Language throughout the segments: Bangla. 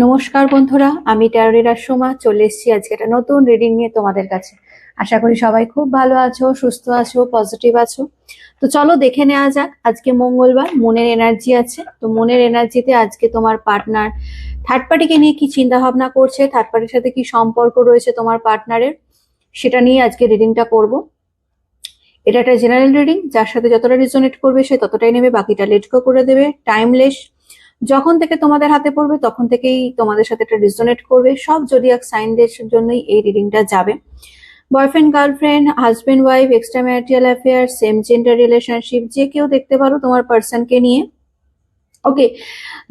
নমস্কার বন্ধুরা, আমি ট্যারোরিরার সোমা চলে এসেছি আজকে একটা নতুন রিডিং নিয়ে তোমাদের কাছে। আশা করি সবাই খুব ভালো আছো, সুস্থ আছো, পজিটিভ আছো। তো চলো দেখে নেওয়া যাক। আজকে মঙ্গলবার, মনের এনার্জি আছে। তো মনের এনার্জিতে আজকে তোমার পার্টনার থার্ড পার্টিকে নিয়ে কি চিন্তা ভাবনা করছে, থার্ড পার্টির সাথে কি সম্পর্ক রয়েছে তোমার পার্টনারের, সেটা নিয়ে আজকে রিডিংটা করব। এটা একটা জেনারেল রিডিং, যার সাথে যতটা রিজোনেট করবে সে ততটাই নেবে, বাকিটা লেট গো করে দেবে। টাইমলেস, যখন থেকে তোমাদের হাতে পড়বে তখন থেকেই তোমাদের সাথে এটা রিজোনেট করবে। সব জোডিয়াক সাইনদের জন্যই এই রিডিংটা যাবে। Boyfriend, girlfriend, husband wife, extra marital affair, same gender relationship, যে কেউ দেখতে পারো তোমার পার্সনকে নিয়ে। ওকে,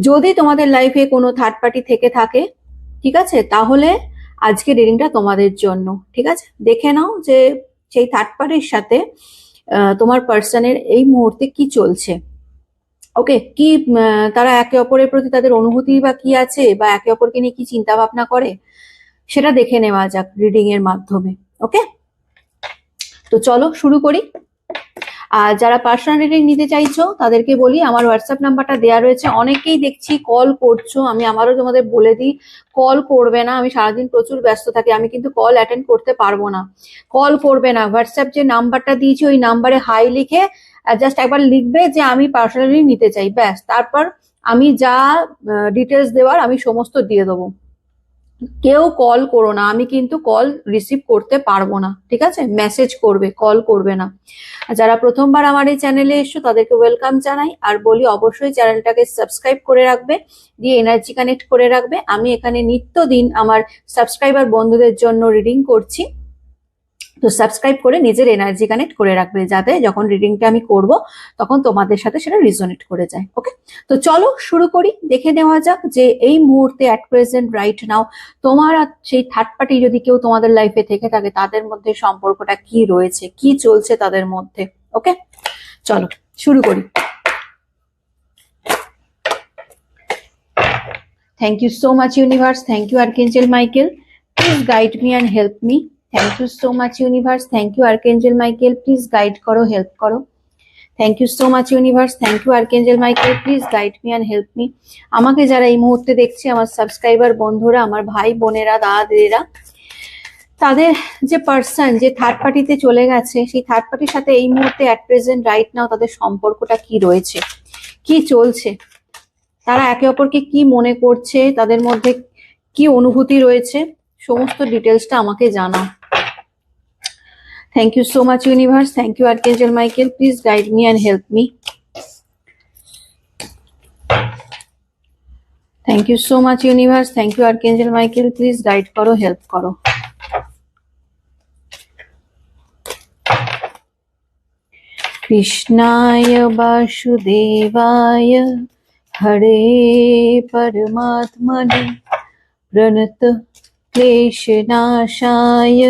যদি তোমাদের লাইফে কোনো থার্ড পার্টি থেকে থাকে, ঠিক আছে, তাহলে আজকে রিডিংটা তোমাদের জন্য। ঠিক আছে, দেখে নাও যে সেই থার্ড পার্টির সাথে তোমার পার্সনের এই মুহূর্তে কি চলছে। ওকে, কি তারা একে অপরের প্রতি তাদের অনুভূতি বা কি আছে, বা একে অপরকে নিয়ে কি চিন্তা ভাবনা করে, সেটা দেখে নেওয়া যাক রিডিং এর মাধ্যমে। ওকে, তো চলো শুরু করি। আর যারা পার্সোনাল রিডিং নিতে চাইছো তাদেরকে বলি, আমার হোয়াটসঅ্যাপ নাম্বারটা দেওয়া রয়েছে। অনেকেই দেখছি কল করছো, আমি আমারও তোমাদের বলে দিই, কল করবে না। আমি সারাদিন প্রচুর ব্যস্ত থাকি, আমি কিন্তু কল অ্যাটেন্ড করতে পারবো না। কল করবে না। হোয়াটসঅ্যাপ যে নাম্বারটা দিয়েছি ওই নাম্বারে হাই লিখে জাস্ট একবার লিখবে যে আমি পার্সোনালি নিতে চাই, ব্যাস। তারপর আমি যা ডিটেলস দেওয়ার আমি সমস্ত দিয়ে দেবো। কেউ কল করো না, আমি কিন্তু কল রিসিভ করতে পারবো না। ঠিক আছে, মেসেজ করবে, কল করবে না। যারা প্রথমবার আমার এই চ্যানেলে এসছো তাদেরকে ওয়েলকাম জানাই, আর বলি অবশ্যই চ্যানেলটাকে সাবস্ক্রাইব করে রাখবে, দিয়ে এনার্জি কানেক্ট করে রাখবে। আমি এখানে নিত্যদিন আমার সাবস্ক্রাইবার বন্ধুদের জন্য রিডিং করছি। তো সাবস্ক্রাইব করে নিজের এনার্জি কানেক্ট করে রাখবে, যাতে যখন রিডিংটা আমি করব তখন তোমাদের সাথে সেটা রিজোনেট করে যায়। ওকে, তো চলো শুরু করি। দেখে নেওয়া যাক যে এই মুহূর্তে অ্যাট প্রেজেন্ট রাইট নাও তোমার আর সেই থার্ড পার্টি যদি কেউ তোমাদের লাইফে থেকে থাকে, তাদের মধ্যে সম্পর্কটা কি রয়েছে, কি চলছে তাদের মধ্যে। ওকে, চলো শুরু করি। Thank you so much, universe. Thank you, Archangel Michael. Please guide me and help me. Thank you so much, universe. Thank you, Archangel Michael. Please guide karo, help karo. Thank you so much, universe. Thank you, Archangel Michael. Please guide me and help me. আমাকে যারা এই মুহূর্তে দেখছে, আমার সাবস্ক্রাইবার বন্ধুরা, আমার ভাই বোনেরা, দাদা দিদিরা, তাদের যে পার্সন যে থার্ড পার্টিতে চলে গেছে, সেই থার্ড পার্টির সাথে এই মুহূর্তে অ্যাট প্রেজেন্ট রাইট নাও তাদের সম্পর্কটা কি রয়েছে, কি চলছে, তারা একে অপরকে কি মনে করছে, তাদের মধ্যে কি অনুভূতি রয়েছে, সমস্ত ডিটেলসটা আমাকে জানাও। Thank you so much, universe. Thank you, archangel Michael. Please guide me and help me. Thank you so much, universe. Thank you, archangel Michael. Please guide করো, হেল্প করো। কৃষ্ণায় বাসুদেবায় হরে পরমাত্মনে প্রণত ক্লেশনাশায়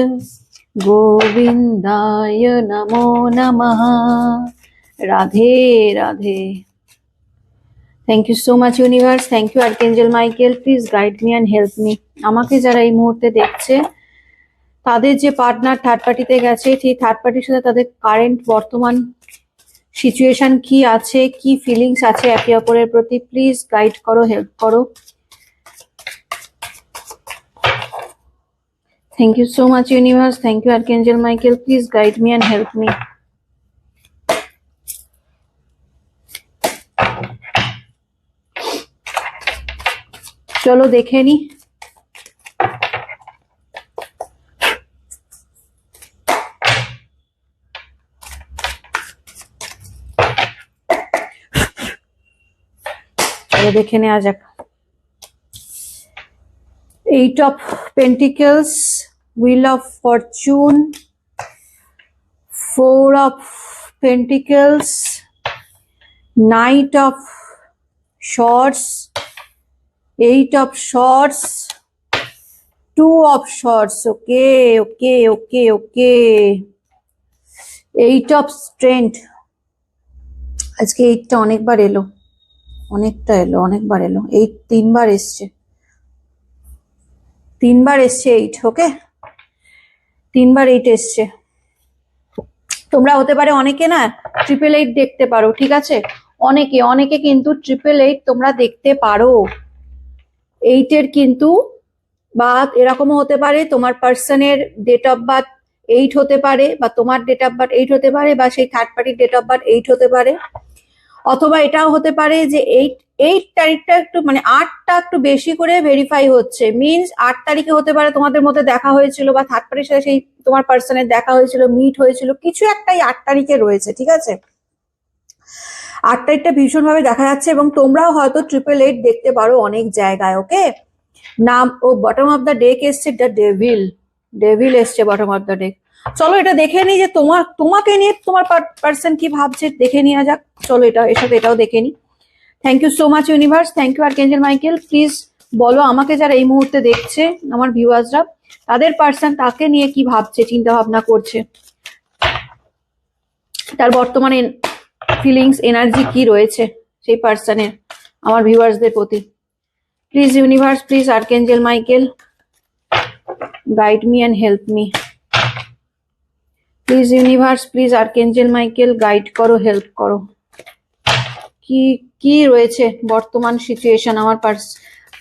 গোবিন্দায় নমো নমঃ। Radhe Radhe. Thank you so much, universe. Thank you, archangel Michael. Please guide me and help me. আমাকে যারা এই মুহূর্তে দেখছে, তাদের যে পার্টনার থার্ড পার্টিতে গেছে, সেই থার্ড পার্টির সাথে তাদের কারেন্ট বর্তমান সিচুয়েশন কি আছে, কি ফিলিংস আছে একে অপরের প্রতি, প্লিজ গাইড করো, হেল্প করো। Thank you so much, universe. Thank you, Archangel Michael. Please guide me and help me. চলো দেখে নি। চলো দেখে নেওয়া যাক। Eight of Pentacles, Wheel of Fortune, Four of Pentacles, Knight of Swords, Eight of Swords, Two of Swords. Okay, okay, okay, okay. Eight of Strength. আজকে এইটটা অনেকবার এলো, অনেকটা এলো, অনেকবার এলো। এইট তিনবার এসছে, তিনবার এসছে এইট। ওকে, তিনবার এইট এসছে। তোমরা হতে পারে অনেকে না ট্রিপল এইট দেখতে পারো। ঠিক আছে, অনেকে অনেকে কিন্তু ট্রিপল এইট তোমরা দেখতে পারো। এইটের কিন্তু, বা এরকমও হতে পারে তোমার পার্সনের ডেট অফ বার্থ 8 হতে পারে, বা তোমার ডেট অফ বার্থ 8 হতে পারে, বা সেই থার্ড পার্টির ডেট অফ বার্থ 8 হতে পারে। অথবা এটাও হতে পারে যে 8 তারিখটা একটু মানে 8টা একটু বেশি করে ভেরিফাই হচ্ছে, মিনস 8 তারিখে হতে পারে তোমাদের মধ্যে দেখা হয়েছিল, বা থার্ড পার্টির সাথে সেই তোমার পার্সনের দেখা হয়েছিল, মিট হয়েছিল, কিছু একটাই 8 তারিখে রয়েছে, ঠিক আছে। 8 তারিখটা ভীষণভাবে দেখা যাচ্ছে, এবং তোমরাও হয়তো 888 দেখতে পারো অনেক জায়গায়। ওকে, নাম ও বটম অফ দ্য ডেক এসছে দ্য ডেভিল, ডেভিল এসছে বটম অফ দ্য ডেক। চলো এটা দেখে নি যে তোমাকে নিয়ে তোমার পার্সন কি ভাবছে, দেখে নেওয়া যাক। চলো এর সাথে এটাও দেখে নি। Thank you so much universe, thank you archangel Michael. Please বলো আমাকে, যারা এই মুহূর্তে দেখছে আমার ভিউয়ার্সরা, তাদের পার্সন তাকে নিয়ে কি ভাবছে, চিন্তা ভাবনা করছে, তার বর্তমানে ফিলিংস এনার্জি কি রয়েছে সেই পার্সনের আমার ভিউয়ার্সদের প্রতি। Please universe, please archangel Michael, guide me and help me. Please universe, please archangel Michael, guide করো, হেল্প করো। কি কি রয়েছে বর্তমান সিচুয়েশন আমার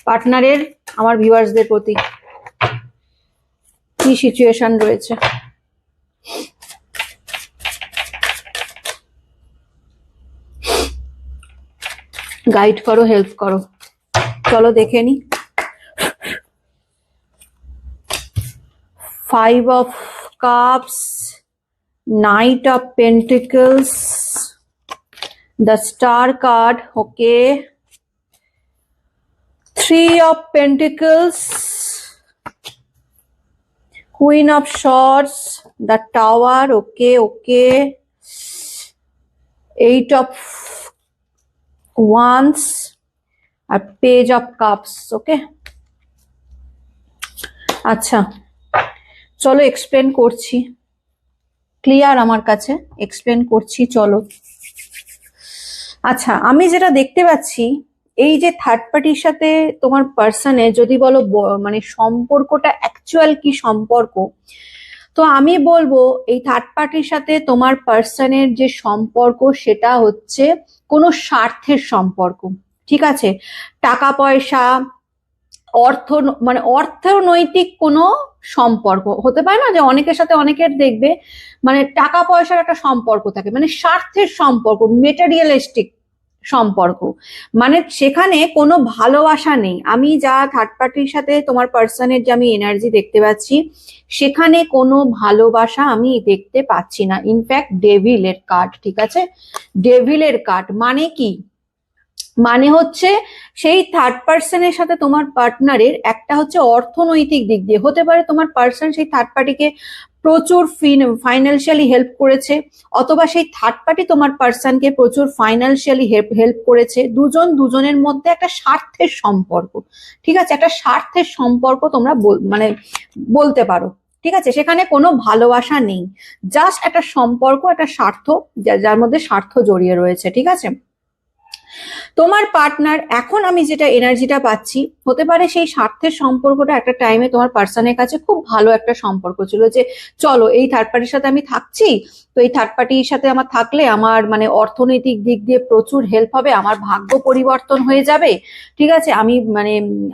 পার্টনারের আমার ভিউয়ার্সদের প্রতি, কি সিচুয়েশন রয়েছে। গাইড করো, হেল্প করো। চলো দেখে নি। 5 of Cups, Knight of Pentacles, the Star card, okay, 3 of Pentacles, Queen of Swords, the Tower, okay, 8 of Wands, R Page of Cups, okay। আচ্ছা চলো এক্সপ্লেন করছি, ক্লিয়ার আমার কাছে, এক্সপ্লেন করছি চলো। আচ্ছা আমি যেটা দেখতে পাচ্ছি, এই যে থার্ড পার্টির সাথে তোমার পার্সনে যদি বলো মানে সম্পর্কটা অ্যাকচুয়াল কি সম্পর্ক, তো আমি বলবো এই থার্ড পার্টির সাথে তোমার পার্সনের যে সম্পর্ক সেটা হচ্ছে কোনো স্বার্থের সম্পর্ক, ঠিক আছে। টাকা পয়সা, মানে অর্থনৈতিক কোনো সম্পর্ক হতে পারে না, যে অনেকের সাথে অনেকের দেখবে মানে টাকা পয়সার একটা সম্পর্ক থাকে, মানে স্বার্থের সম্পর্ক, মেটেরিয়ালিস্টিক সম্পর্ক, মানে সেখানে কোনো ভালোবাসা নেই। আমি যা থার্ড পার্টির সাথে তোমার পার্সনের যে আমি এনার্জি দেখতে পাচ্ছি, সেখানে কোনো ভালোবাসা আমি দেখতে পাচ্ছি না। ইনফ্যাক্ট ডেভিলের কার্ড, ঠিক আছে, ডেভিলের কার্ড মানে কি, মানে হচ্ছে সেই থার্ড পার্সনের সাথে তোমার পার্টনারের একটা হচ্ছে অর্থনৈতিক দিক দিয়ে হতে পারে তোমার পার্সন সেই থার্ড পার্টিকে প্রচুর ফাইন্যান্সিয়ালি হেল্প করেছে, অথবা সেই থার্ড পার্টি তোমার পার্সনকে প্রচুর ফাইন্যান্সিয়ালি হেল্প করেছে। দুজনের মধ্যে একটা স্বার্থের সম্পর্ক, ঠিক আছে, একটা স্বার্থের সম্পর্ক তোমরা মানে বলতে পারো, ঠিক আছে। সেখানে কোনো ভালোবাসা নেই, জাস্ট একটা সম্পর্ক, একটা স্বার্থ, যার মধ্যে স্বার্থ জড়িয়ে রয়েছে, ঠিক আছে। তোমার পার্টনার, এখন আমি যেটা এনার্জিটা পাচ্ছি, হতে পারে সেই স্বার্থের সম্পর্কটা একটা টাইমে তোমার পার্সনের কাছে খুব ভালো একটা সম্পর্ক ছিল, যে চলো এই থার্ড পার্টির সাথে আমি থাকছি, তো এই থার্ড পার্টির সাথে আমার থাকলে আমার মানে অর্থনৈতিক দিক দিয়ে প্রচুর হেল্প হবে, আমার ভাগ্য পরিবর্তন হয়ে যাবে, ঠিক আছে,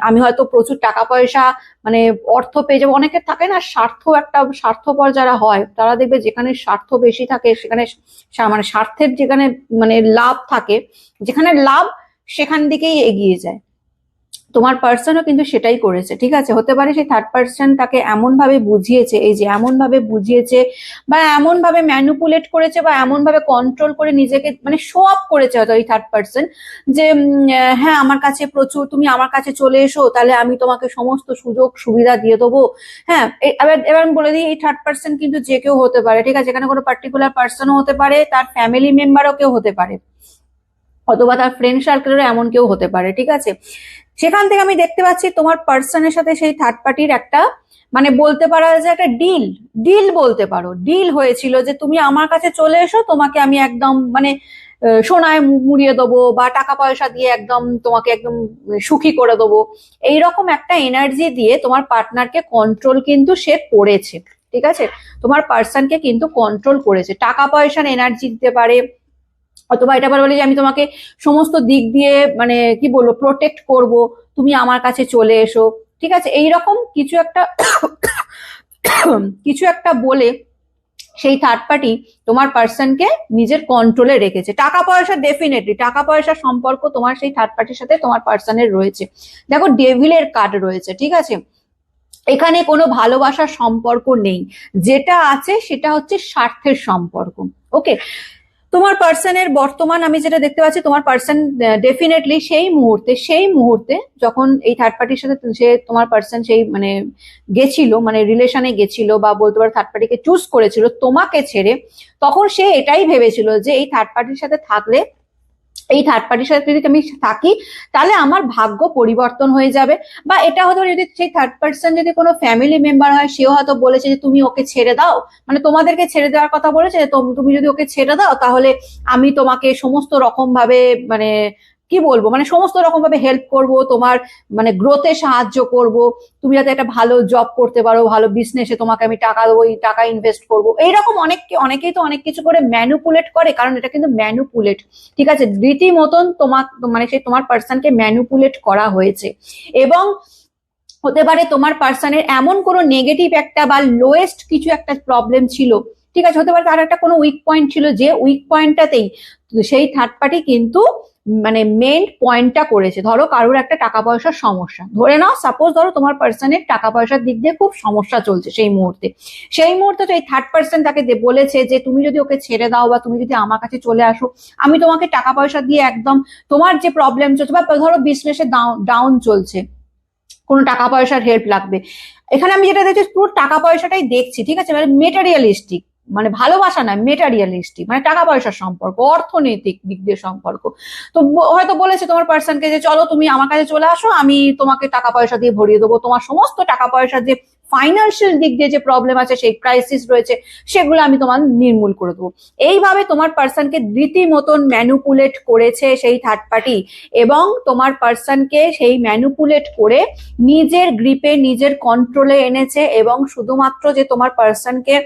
আমি হয়তো প্রচুর টাকা পয়সা মানে অর্থ পেয়ে যাবো। অনেকের থাকে না স্বার্থপর যারা হয়, তারা দেখবে যেখানে স্বার্থ বেশি থাকে সেখানে মানে স্বার্থের যেখানে মানে লাভ থাকে, যেখানে লাভ সেখান দিকেই এগিয়ে যায়। তোমার পার্সনও কিন্তু সেটাই করেছে, ঠিক আছে। হতে পারে সেই থার্ড পার্সন তাকে এমন ভাবে বুঝিয়েছে, এই যে এমন ভাবে বুঝিয়েছে, বা এমন ভাবে ম্যানুপুলেট করেছে, বা এমন ভাবে কন্ট্রোল করে নিজেকে মানে শো আপ করেছে হয়তো এই থার্ড পার্সন, যে হ্যাঁ আমার কাছে প্রচুর, তুমি আমার কাছে চলে এসো, তাহলে আমি তোমাকে সমস্ত সুযোগ সুবিধা দিয়ে দেবো। হ্যাঁ এবার আমি বলে দিই, এই থার্ড পার্সন কিন্তু যে কেউ হতে পারে, ঠিক আছে, এখানে কোনো পার্টিকুলার পার্সনও হতে পারে, তার ফ্যামিলি মেম্বারও কেউ হতে পারে, অথবা তার ফ্রেন্ড সার্কেলেরও এমন কেউ হতে পারে, ঠিক আছে। সেখান থেকে আমি দেখতে পাচ্ছি তোমার পার্সনের সাথে সেই থার্ড পার্টির একটা মানে বলতে পারো যে একটা ডিল বলতে পারো, ডিল হয়েছিল, যে তুমি আমার কাছে চলে এসো, তোমাকে আমি একদম মানে সোনায় মুড়িয়ে দেবো, বা টাকা পয়সা দিয়ে একদম তোমাকে একদম সুখী করে দেবো, এইরকম একটা এনার্জি দিয়ে তোমার পার্টনারকে কন্ট্রোল কিন্তু সে করেছে, ঠিক আছে। তোমার পার্সনকে কিন্তু কন্ট্রোল করেছে, টাকা পয়সার এনার্জি দিতে পারে, অথবা এটা বলে যে আমি তোমাকে সমস্ত দিক দিয়ে মানে কি বলবো প্রোটেক্ট করব, তুমি আমার কাছে চলে এসো, ঠিক আছে, এইরকম কিছু একটা বলে সেই থার্ড পার্টি তোমার পার্সনকে নিজের কন্ট্রোলে রেখেছে। টাকা পয়সা, ডেফিনেটলি টাকা পয়সা সম্পর্ক তোমার সেই থার্ড পার্টির সাথে তোমার পার্সনের রয়েছে। দেখো ডেভিলের কার্ড রয়েছে, ঠিক আছে, এখানে কোনো ভালোবাসার সম্পর্ক নেই, যেটা আছে সেটা হচ্ছে স্বার্থের সম্পর্ক। ওকে, তোমার পার্সনের বর্তমান আমি যেটা দেখতে পাচ্ছি, তোমার পার্সন ডেফিনেটলি সেই মুহূর্তে যখন এই থার্ড পার্টির সাথে তোমার পার্সন সেই মানে গেছিল, মানে রিলেশনে গেছিল বা বলতে পারো থার্ড পার্টিকে চুজ করেছিল তোমাকে ছেড়ে, তখন সে এটাই ভেবেছিল যে এই থার্ড পার্টির সাথে থাকলে, এই থার্ড পার্টির সাথে যদি আমি থাকি তাহলে আমার ভাগ্য পরিবর্তন হয়ে যাবে। বা এটা হতে পারে যদি সেই থার্ড পার্সন যদি কোনো ফ্যামিলি মেম্বার হয়, সেও হয়তো বলেছে যে তুমি ওকে ছেড়ে দাও, মানে তোমাদেরকে ছেড়ে দেওয়ার কথা বলেছে, তুমি যদি ওকে ছেড়ে দাও তাহলে আমি তোমাকে সমস্ত রকম ভাবে মানে কি বলবো, মানে সমস্ত রকম ভাবে হেল্প করব, তোমার মানে গ্রোথে সাহায্য করব, তুমি যাতে একটা ভালো জব করতে পারো, ভালো বিজনেসে তোমাকে আমি টাকা দেবো, টাকা ইনভেস্ট করবো, এইরকম অনেকেই তো অনেক কিছু করে ম্যানুপুলেট করে, কারণ এটা কিন্তু ম্যানুপুলেট, ঠিক আছে, রীতিমতন তোমার মানে সেই তোমার পার্সনকে ম্যানুপুলেট করা হয়েছে। এবং হতে পারে তোমার পার্সনের এমন কোনো নেগেটিভ একটা বা লোয়েস্ট কিছু একটা প্রবলেম ছিল, ঠিক আছে, হতে পারে তার একটা কোনো উইক পয়েন্ট ছিল, যে উইক পয়েন্টটাতেই সেই থার্ড পার্টি কিন্তু মানে মেইন পয়েন্টটা করেছে। ধরো কারোর একটা টাকা পয়সার সমস্যা, ধরে নাও সাপোজ ধরো তোমার পার্সনের টাকা পয়সার দিক দিয়ে খুব সমস্যা চলছে সেই মুহূর্তে তো এই থার্ড পার্সন তাকে বলেছে যে তুমি যদি ওকে ছেড়ে দাও বা তুমি যদি আমার কাছে চলে আসো, আমি তোমাকে টাকা পয়সা দিয়ে একদম তোমার যে প্রবলেম চলছে, বা ধরো বিজনেসে ডাউন চলছে, কোনো টাকা পয়সার হেল্প লাগবে, এখানে আমি যেটা দেখছি পুরো টাকা পয়সাটাই দেখছি, ঠিক আছে, মানে মেটারিয়ালিস্টিক, মানে ভালোবাসা না, মেটারিয়ালিস্টিক, মানে টাকা পয়সার সম্পর্ক, অর্থনৈতিক দিক দিয়ে সম্পর্ক। তো হয়তো বলেছে তোমার পার্সনকে যে চলো তুমি আমার কাছে চলে আসো, আমি তোমাকে টাকা পয়সা দিয়ে ভরিয়ে দেবো, তোমার সমস্ত টাকা পয়সার যে ফাইন্যান্সিয়াল দিক দিয়ে যে প্রবলেম আছে, সেই ক্রাইসিস রয়েছে, সেগুলো আমি তোমার নির্মূল করে দেবো। এইভাবে তোমার পার্সনকে রীতিমতন ম্যানুপুলেট করেছে সেই থার্ড পার্টি, এবং তোমার পার্সনকে সেই ম্যানুপুলেট করে নিজের গ্রিপে, নিজের কন্ট্রোলে এনেছে, এবং শুধুমাত্র যে তোমার পার্সনকে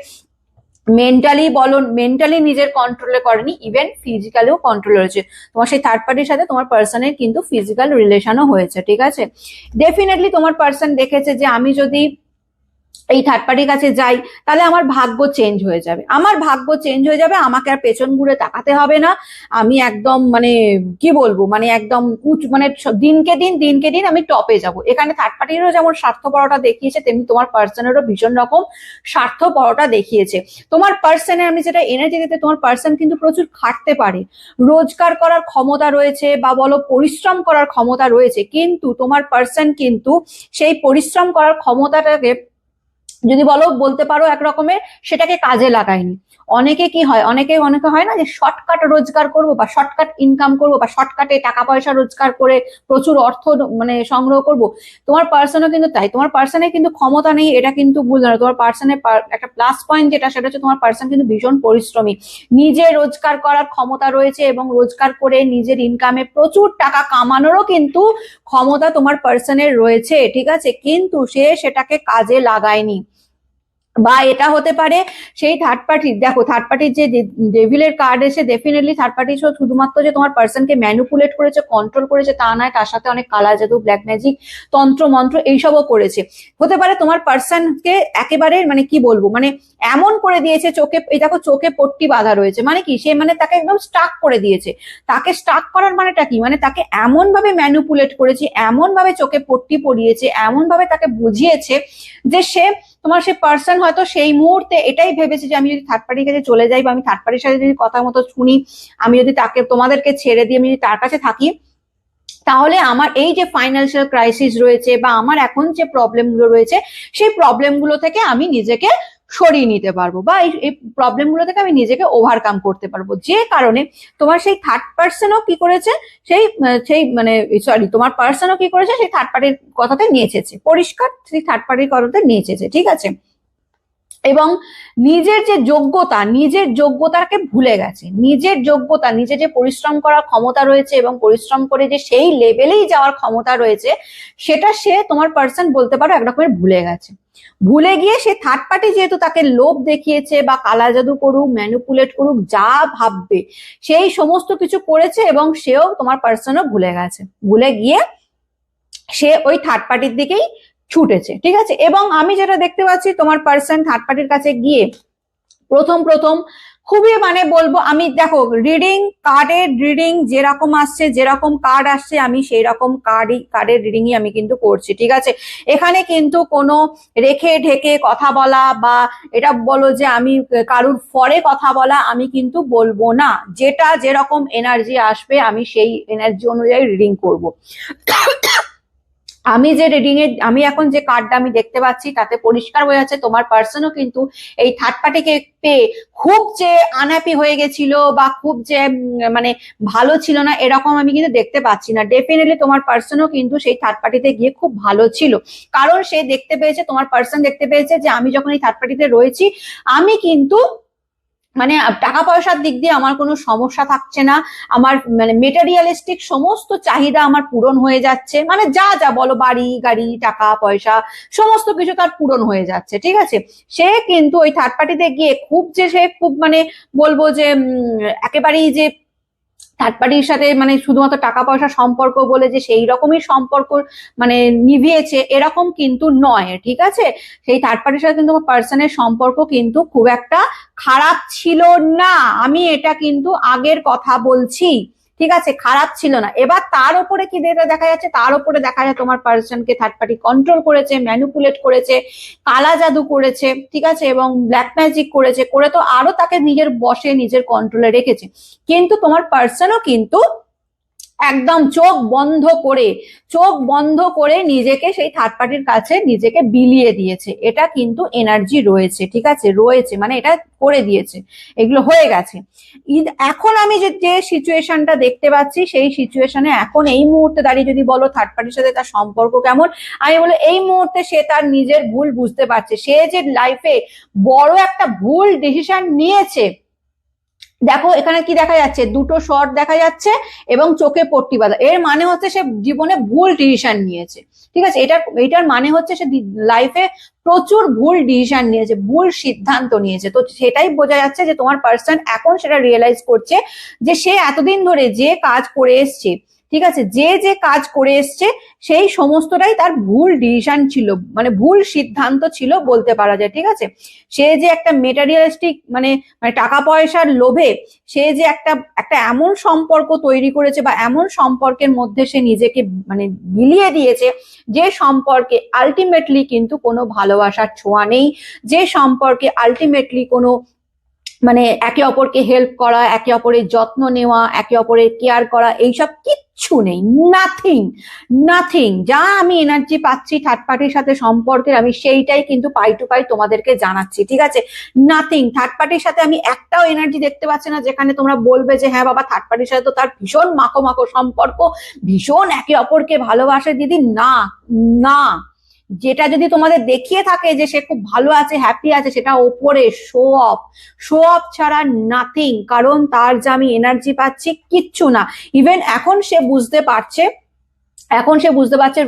মেন্টালি নিজের কন্ট্রোলে করেনি, ইভেন ফিজিক্যালিও কন্ট্রোল হয়েছে। তোমার সেই থার্ড পার্টির সাথে তোমার পার্সনের কিন্তু ফিজিক্যাল রিলেশনও হয়েছে, ঠিক আছে। ডেফিনেটলি তোমার পার্সন দেখেছে যে আমি যদি এই থার্ড পার্টির কাছে যাই তাহলে আমার ভাগ্য চেঞ্জ হয়ে যাবে, আমাকে আর পেছন ঘুরে তাকাতে হবে না, আমি একদম মানে কি বলবো, মানে একদম মানে দিনকে দিন আমি টপে যাব। এখানে থার্ড পার্টিরও যেমন স্বার্থপরতা দেখিয়েছে, তেমনি তোমার পার্সনেরও ভীষণ রকম স্বার্থপরতা দেখিয়েছে। তোমার পার্সনের আমি যেটা এনার্জি দিতে, তোমার পার্সন কিন্তু প্রচুর খাটতে পারে, রোজগার করার ক্ষমতা রয়েছে বা বলো পরিশ্রম করার ক্ষমতা রয়েছে, কিন্তু তোমার পার্সন কিন্তু সেই পরিশ্রম করার ক্ষমতাটাকে যদি বলতে পারো এক রকমের সেটাকে কাজে লাগায়নি। অনেকে হয় না যে শর্টকাট রোজগার করব বা শর্টকাট ইনকাম করব বা শর্টকাটে টাকা পয়সা রোজগার করে প্রচুর অর্থ মানে সংগ্রহ করব, তোমার পার্সনও কিন্তু তাই। তোমার পার্সনের কিন্তু ক্ষমতা নেই, এটা কিন্তু ভুল না। তোমার পার্সনের একটা প্লাস পয়েন্ট যেটা, সেটা হচ্ছে তোমার পার্সন কিন্তু ভীষণ পরিশ্রমী, নিজে রোজগার করার ক্ষমতা রয়েছে, এবং রোজগার করে নিজের ইনকামে প্রচুর টাকা কামানোরও কিন্তু ক্ষমতা তোমার পার্সনের রয়েছে, ঠিক আছে, কিন্তু সে সেটাকে কাজে লাগায়নি। বা এটা হতে পারে সেই থার্ড পার্টি, দেখো থার্ড পার্টির যে ডেভিলের কার্ড এসে, ডেফিনেটলি থার্ড পার্টি শুধুমাত্র যে তোমার পার্সনকে ম্যানুপুলেট করেছে, কন্ট্রোল করেছে তা নয়, তার সাথে অনেক কালা জাদু, ব্ল্যাক ম্যাজিক, তন্ত্র মন্ত্র এইসবও করেছে। হতে পারে তোমার পার্সনকে একেবারে মানে কি বলবো, মানে এমন করে দিয়েছে, চোখে এই দেখো চোখে পট্টি বাঁধা রয়েছে, মানে কি সে মানে তাকে একদম স্টাক করে দিয়েছে। তাকে স্টাক করার মানেটা কি, মানে তাকে এমন ভাবে ম্যানুপুলেট করেছে, এমন ভাবে চোখে পট্টি পরিয়েছে, এমন ভাবে তাকে বুঝিয়েছে যে সে তোমার সেই পার্সন হয়তো সেই মুহূর্তে এটাই ভেবেছে যে আমি যদি থার্ড পার্টির কাছে চলে যাই বা আমি থার্ড পার্টির সাথে যদি কথা মতো শুনি, আমি যদি তোমাদেরকে ছেড়ে দিয়ে আমি যদি তার কাছে থাকি, তাহলে আমার এই যে ফাইন্যান্সিয়াল ক্রাইসিস রয়েছে বা আমার এখন যে প্রবলেমগুলো রয়েছে, সেই প্রবলেমগুলো থেকে আমি নিজেকে সরিয়ে নিতে পারবো, বা এই প্রবলেমগুলো থেকে আমি নিজেকে ওভারকাম করতে পারবো। যে কারণে তোমার সেই থার্ড পার্সনও কি করেছে, সেই মানে সরি তোমার পার্সনও কি করেছে, সেই থার্ড পার্টির কথাতে নিয়েছে, পরিষ্কার সেই থার্ড পার্টির কথাতে নিয়েছে, ঠিক আছে। এবং নিজের যোগ্যতাকে ভুলে গেছে, নিজের যে পরিশ্রম করার ক্ষমতা রয়েছে এবং পরিশ্রম করে যে সেই লেভেলেই যাওয়ার ক্ষমতা রয়েছে, সেটা সে তোমার পার্সন বলতে পারো একরকমের ভুলে গিয়ে সে থার্ড পার্টি যেহেতু তাকে লোভ দেখিয়েছে বা কালা জাদু করুক, ম্যানুপুলেট করুক, যা ভাববে সেই সমস্ত কিছু করেছে, এবং সেও তোমার পার্সনও ভুলে গিয়ে সে ওই থার্ড পার্টির দিকেই ছুটেছে, ঠিক আছে। এবং আমি যেটা দেখতে পাচ্ছি, তোমার পার্সন থার্ড পার্টির কাছে গিয়ে প্রথম প্রথম খুবই মানে বলবো, আমি দেখো কার্ডের রিডিং যেরকম আসছে, যেরকম কার্ড আসছে, আমি সেই রকম কার্ডের রিডিংই আমি কিন্তু করছি, ঠিক আছে। এখানে কিন্তু কোনো রেখে ঢেকে কথা বলা বা এটা বলো যে আমি কারুর ফরে কথা বলা আমি কিন্তু বলবো না। যেটা যেরকম এনার্জি আসবে আমি সেই এনার্জি অনুযায়ী রিডিং করব। আমি যে আমি এখন যে কার্ডটা আমি দেখতে পাচ্ছি তাতে পরিষ্কার হয়ে যাচ্ছে তোমার পার্সনও কিন্তু এই থার্ড পার্টিকে পেয়ে খুব যে আনহ্যাপি হয়ে গেছিল বা খুব যে মানে ভালো ছিল না, এরকম আমি কিন্তু দেখতে পাচ্ছি না। ডেফিনেটলি তোমার পার্সনও কিন্তু সেই থার্ড পার্টিতে গিয়ে খুব ভালো ছিল, কারণ সে দেখতে পেয়েছে, তোমার পার্সন দেখতে পেয়েছে যে আমি যখন এই থার্ড পার্টিতে রয়েছি আমি কিন্তু মানে টাকা পয়সার দিক দিয়ে আমার কোনো সমস্যা থাকছে না, আমার মানে মেটেরিয়ালিস্টিক সমস্ত চাহিদা আমার পূরণ হয়ে যাচ্ছে, মানে যা যা বলো বাড়ি গাড়ি টাকা পয়সা সমস্ত কিছু তার পূরণ হয়ে যাচ্ছে, ঠিক আছে। সে কিন্তু ওই থার্ড পার্টিতে গিয়ে খুব যে সে খুব মানে বলবো যে একেবারেই যে থার্ড পার্টির সাথে মানে শুধুমাত্র টাকা পয়সা সম্পর্ক বলে যে সেই রকমই সম্পর্ক মানে নিভিয়েছে এরকম কিন্তু নয়, ঠিক আছে। সেই থার্ড পার্টির সাথে কিন্তু পার্সনের সম্পর্ক কিন্তু খুব একটা খারাপ ছিল না, আমি এটা কিন্তু আগের কথা বলছি, ঠিক আছে, খারাপ ছিল না। এবার তার উপরে কি দেখা যাচ্ছে, তার উপরে দেখা যায় তোমার পার্সনকে থার্ড পার্টি কন্ট্রোল করেছে, ম্যানিপুলেট করেছে, কালা জাদু করেছে, ঠিক আছে, এবং ব্ল্যাক ম্যাজিক করেছে, করে তো আরো তাকে নিজের বশে নিজের কন্ট্রোলে রেখেছে। কিন্তু তোমার পার্সনও কিন্তু একদম চোখ বন্ধ করে নিজেকে সেই থার্ড পার্টির কাছে নিজেকে বিলিয়ে দিয়েছে, এটা কিন্তু এনার্জি রয়েছে, ঠিক আছে, রয়েছে মানে এটা করে দিয়েছে, এগুলো হয়ে গেছে। এখন আমি যে সিচুয়েশনটা দেখতে পাচ্ছি সেই সিচুয়েশনে এখন এই মুহূর্তে দাঁড়িয়ে যদি বলো থার্ড পার্টির সাথে তার সম্পর্ক কেমন, আমি বলো এই মুহূর্তে সে তার নিজের ভুল বুঝতে পারছে, সে যে লাইফে বড় একটা ভুল ডিসিশন নিয়েছে। দেখো এখানে কি দেখা যাচ্ছে, দুটো শর্ট দেখা যাচ্ছে এবং চোখে পট্টি বাঁধা, এর মানে হচ্ছে সে জীবনে ভুল ডিসিশন নিয়েছে, ঠিক আছে। এটার মানে হচ্ছে সে লাইফে প্রচুর ভুল ডিসিশন নিয়েছে, ভুল সিদ্ধান্ত নিয়েছে। তো সেটাই বোঝা যাচ্ছে যে তোমার পার্সন এখন সেটা রিয়েলাইজ করছে যে সে এতদিন ধরে যে কাজ করে এসছে, ঠিক আছে, যে কাজ করে এসছে সেই সমস্তটাই তার ভুল ডিসিশন ছিল, মানে ভুল সিদ্ধান্ত ছিল বলতে পারা যায়, ঠিক আছে। সে যে একটা মেটেরিয়ালিস্টিক মানে মানে টাকা পয়সার লোভে সে যে একটা একটা এমন সম্পর্ক তৈরি করেছে বা এমন সম্পর্কের মধ্যে সে নিজেকে মানে বিলিয়ে দিয়েছে, যে সম্পর্কে আলটিমেটলি কিন্তু কোনো ভালোবাসার ছোঁয়া নেই, যে সম্পর্কে আলটিমেটলি কোনো মানে একে অপরকে হেল্প করা, একে অপরের যত্ন নেওয়া, একে অপরের কেয়ার করা, এইসব কিচ্ছু নেই, নাথিং। যা আমি এনার্জি পাচ্ছি থার্ড পার্টির সাথে সম্পর্কের, আমি সেইটাই কিন্তু পাই টু পাই তোমাদেরকে জানাচ্ছি, ঠিক আছে। নাথিং, থার্ড পার্টির সাথে আমি একটাও এনার্জি দেখতে পাচ্ছি না যেখানে তোমরা বলবে যে হ্যাঁ বাবা থার্ড পার্টির সাথে তো তার ভীষণ মাখো সম্পর্ক, ভীষণ একে অপরকে ভালোবাসে দিদি, না না। যেটা যদি তোমাদের দেখিয়ে থাকে যে সে খুব ভালো আছে, হ্যাপি আছে, সেটা ওপরে শো অফ ছাড়া নাথিং, কারণ তার যে আমি এনার্জি পাচ্ছি কিচ্ছু না। ইভেন এখন সে বুঝতে পারছে,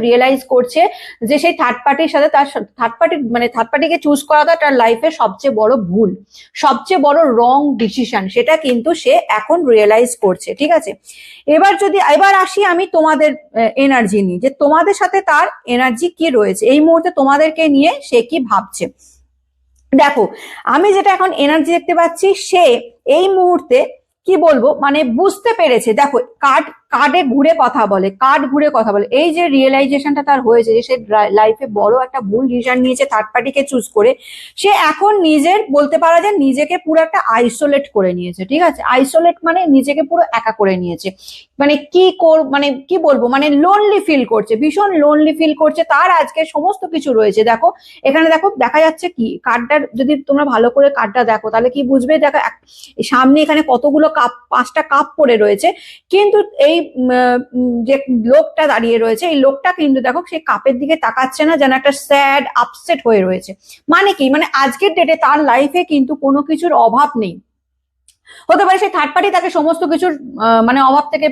রিয়েলাইজ করছে যে সেই থার্ড পার্টির সাথে তার থার্ড পার্টিকে চুজ করাটা তার লাইফে সবচেয়ে বড় ভুল, সবচেয়ে বড় রং ডিসিশন, সেটা কিন্তু সে এখন রিয়েলাইজ করছে, ঠিক আছে। এবার আসি আমি তোমাদের এনার্জি নিয়ে, যে তোমাদের সাথে তার এনার্জি কি রয়েছে এই মুহূর্তে, তোমাদেরকে নিয়ে সে কি ভাবছে। দেখো আমি যেটা এখন এনার্জি দেখতে পাচ্ছি, সে এই মুহূর্তে কি বলবো মানে বুঝতে পেরেছে। দেখো কার্ড ঘুরে কথা বলে, এই যে রিয়েলাইজেশনটা তার হয়েছে যে সে লাইফে বড় একটা ভুল ডিসিশন নিয়েছে থার্ড পার্টিকে চুজ করে, সে এখন নিজের বলতে পারা যায় নিজেকে পুরো একটা আইসোলেট করে নিয়েছে, ঠিক আছে। আইসোলেট মানে নিজেকে পুরো একা করে নিয়েছে, মানে মানে কি বলবো মানে লোনলি ফিল করছে, ভীষণ লোনলি ফিল করছে। তার আজকে সমস্ত কিছু রয়েছে, দেখো এখানে দেখো দেখা যাচ্ছে কি কার্ডটা, যদি তোমরা ভালো করে কার্ডটা দেখো তাহলে কি বুঝবে, দেখো সামনে এখানে কতগুলো কাপ, 5টা কাপ পড়ে রয়েছে, কিন্তু এই যে লোকটা দাঁড়িয়ে রয়েছে এই লোকটা কিন্তু দেখো সেই কাপের দিকে তাকাচ্ছে না, যেন একটা স্যাড আপসেট হয়ে রয়েছে। মানে কি, মানে আজকের ডেটে তার লাইফে কিন্তু কোনো কিছুর অভাব নেই, হতে পারে সেই থার্ড পার্টি তাকে সমস্ত কিছুর মানে অভাব থেকে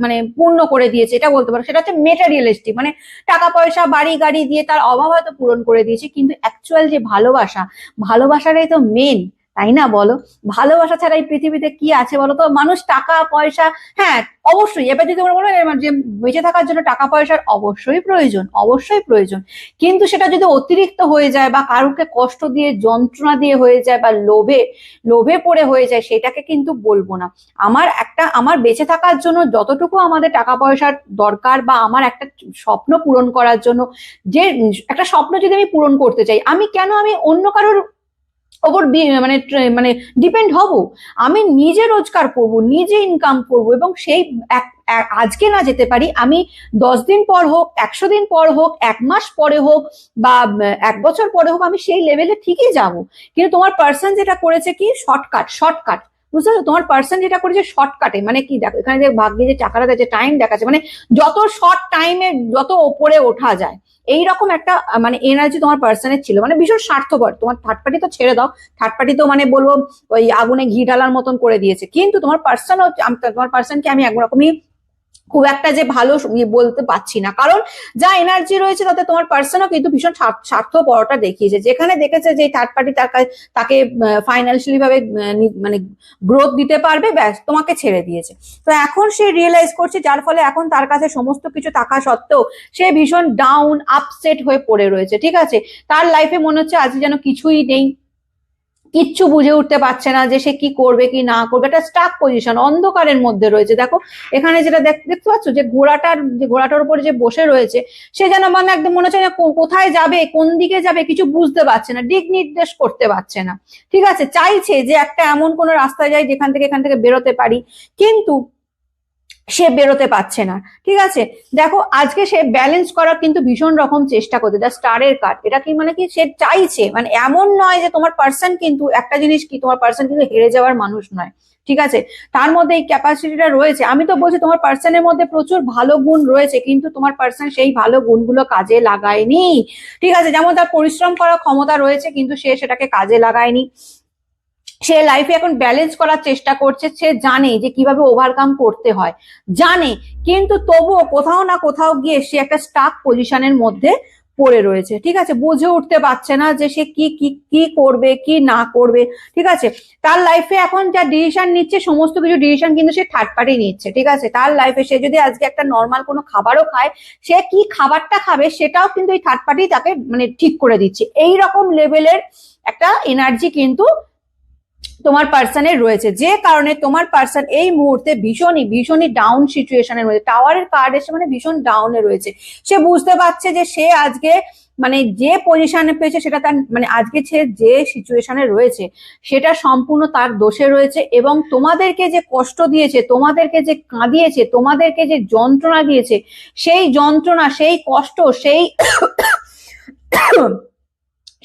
মানে পূর্ণ করে দিয়েছে, এটা বলতে পারো। সেটা হচ্ছে মেটেরিয়ালিস্টিক, মানে টাকা পয়সা বাড়ি গাড়ি দিয়ে তার অভাব হয়তো পূরণ করে দিয়েছে, কিন্তু অ্যাকচুয়াল যে ভালোবাসাটাই তো মেন, তাই না বলো? ভালোবাসা ছাড়া এই পৃথিবীতে কি আছে বলো তো? মানুষ টাকা পয়সা, হ্যাঁ অবশ্যই, এবার যদি তোমরা বলো যে বেঁচে থাকার জন্য টাকা পয়সার অবশ্যই প্রয়োজন, অবশ্যই প্রয়োজন, কিন্তু সেটা যদি অতিরিক্ত হয়ে যায় বা কারুকে কষ্ট দিয়ে যন্ত্রণা দিয়ে হয়ে যায় বা লোভে লোভে পড়ে হয়ে যায়, সেটাকে কিন্তু বলবো না। আমার বেঁচে থাকার জন্য যতটুকু আমাদের টাকা পয়সার দরকার, বা আমার একটা স্বপ্ন পূরণ করার জন্য, যে একটা স্বপ্ন যদি আমি পূরণ করতে চাই, আমি অন্য কারোর ওপর মানে মানে ডিপেন্ড হব? আমি নিজে রোজগার করব, নিজে ইনকাম করব, এবং সেই আজকে না যেতে পারি, আমি 10 দিন পর হোক, 100 দিন পর হোক, 1 মাস পরে হোক, বা 1 বছর পরে হোক, আমি সেই লেভেলে ঠিকই যাব। কিন্তু তোমার পার্সন যেটা করেছে কি, শর্টকাট, শর্টকাট, বুঝতে পারছো? তোমার পার্সন যেটা করেছে শর্টকাটে, মানে কি দেখো এখানে যে ভাগ্যে যে টাকাটা দেখাচ্ছে, টাইম দেখাচ্ছে, মানে যত শর্ট টাইমে যত ওপরে ওঠা যায়, এইরকম একটা মানে এনার্জি তোমার পার্সনের ছিল, মানে ভীষণ স্বার্থপর। তোমার থার্ড পার্টি তো ছেড়ে দাও, থার্ড পার্টি তো মানে বলবো ওই আগুনে ঘি ঢালার মতন করে দিয়েছে, কিন্তু তোমার পার্সনকে আমি একরকমই খুব একটা যে ভালো বলতে পারছি না, কারণ যা এনার্জি রয়েছে তাতে তোমার পার্সনও কিন্তু ভীষণ স্বার্থপরতা দেখিয়েছে, যেখানে দেখেছে যে থার্ড পার্টি তাকে ফাইন্যান্সিয়ালি ভাবে মানে গ্রোথ দিতে পারবে, ব্যাস তোমাকে ছেড়ে দিয়েছে। তো এখন সে রিয়েলাইজ করছে, যার ফলে এখন তার কাছে সমস্ত কিছু থাকা সত্ত্বেও সে ভীষণ ডাউন আপসেট হয়ে পড়ে রয়েছে, ঠিক আছে? তার লাইফে মনে হচ্ছে আজ যেন কিছুই নেই, কিচ্ছু বুঝে উঠতে পারছে না যে সে কি করবে কি না করবে, একটা স্টাক পজিশন, অন্ধকারের মধ্যে রয়েছে। দেখো এখানে যেটা দেখতে পাচ্ছ, যে ঘোড়াটার উপরে যে বসে রয়েছে, সে যেন মানে একদম মনে হচ্ছে কোথায় যাবে, কোন দিকে যাবে, কিছু বুঝতে পারছে না, দিক নির্দেশ করতে পারছে না, ঠিক আছে? চাইছে যে একটা এমন কোন রাস্তায় যাই যেখান থেকে এখান থেকে বেরোতে পারি, কিন্তু সে বেরোতে পারছে না, ঠিক আছে? দেখো আজকে সে ব্যালেন্স করার কিন্তু ভীষণ রকম চেষ্টা করছে, দ্য স্টারের কার্ড, এটা কি মানে কি সে চাইছে, মানে এমন নয় যে তোমার পার্সন কিন্তু একটা জিনিস কি, তোমার পার্সন কিন্তু হেরে যাওয়ার মানুষ নয়, ঠিক আছে? তার মধ্যে এই ক্যাপাসিটিটা রয়েছে। আমি তো বলছি তোমার পার্সনের মধ্যে প্রচুর ভালো গুণ রয়েছে, কিন্তু তোমার পার্সন সেই ভালো গুণগুলো কাজে লাগায়নি, ঠিক আছে? যেমন তার পরিশ্রম করার ক্ষমতা রয়েছে, কিন্তু সে সেটাকে কাজে লাগায়নি। সে লাইফে এখন ব্যালেন্স করার চেষ্টা করছে, সে জানে যে কিভাবে ওভারকাম করতে হয়, জানে, কিন্তু তবুও কোথাও না কোথাও গিয়ে সে একটা স্টাক পজিশনের মধ্যে পড়ে রয়েছে, ঠিক আছে? বুঝে উঠতে পারছে না যে সে কি কি কি করবে কি না করবে, ঠিক আছে? তার লাইফে এখন যা ডিসিশন নিচ্ছে, সমস্ত কিছু ডিসিশন কিন্তু সে থার্ড পার্টি নিচ্ছে, ঠিক আছে? তার লাইফে সে যদি আজকে একটা নর্মাল কোনো খাবারও খায়, সে কি খাবারটা খাবে সেটাও কিন্তু এই থার্ড পার্টি তাকে মানে ঠিক করে দিচ্ছে। এইরকম লেভেলের একটা এনার্জি কিন্তু তোমার পার্সনের রয়েছে, যে কারণে তোমার পার্সন এই মুহূর্তে ভীষণই ডাউন সিচুয়েশনের রয়েছে। টাওয়ারের কার্ড এসে মানে ভীষণ ডাউনে রয়েছে। সে বুঝতে পারছে যে সে আজকে মানে যে পজিশনে পেয়েছে, সেটা তার মানে আজকে সে যে সিচুয়েশনে রয়েছে সেটা সম্পূর্ণ তার দোষে রয়েছে, এবং তোমাদেরকে যে কষ্ট দিয়েছে, তোমাদেরকে যে কাঁদিয়েছে, তোমাদেরকে যে যন্ত্রণা দিয়েছে, সেই যন্ত্রণা, সেই কষ্ট,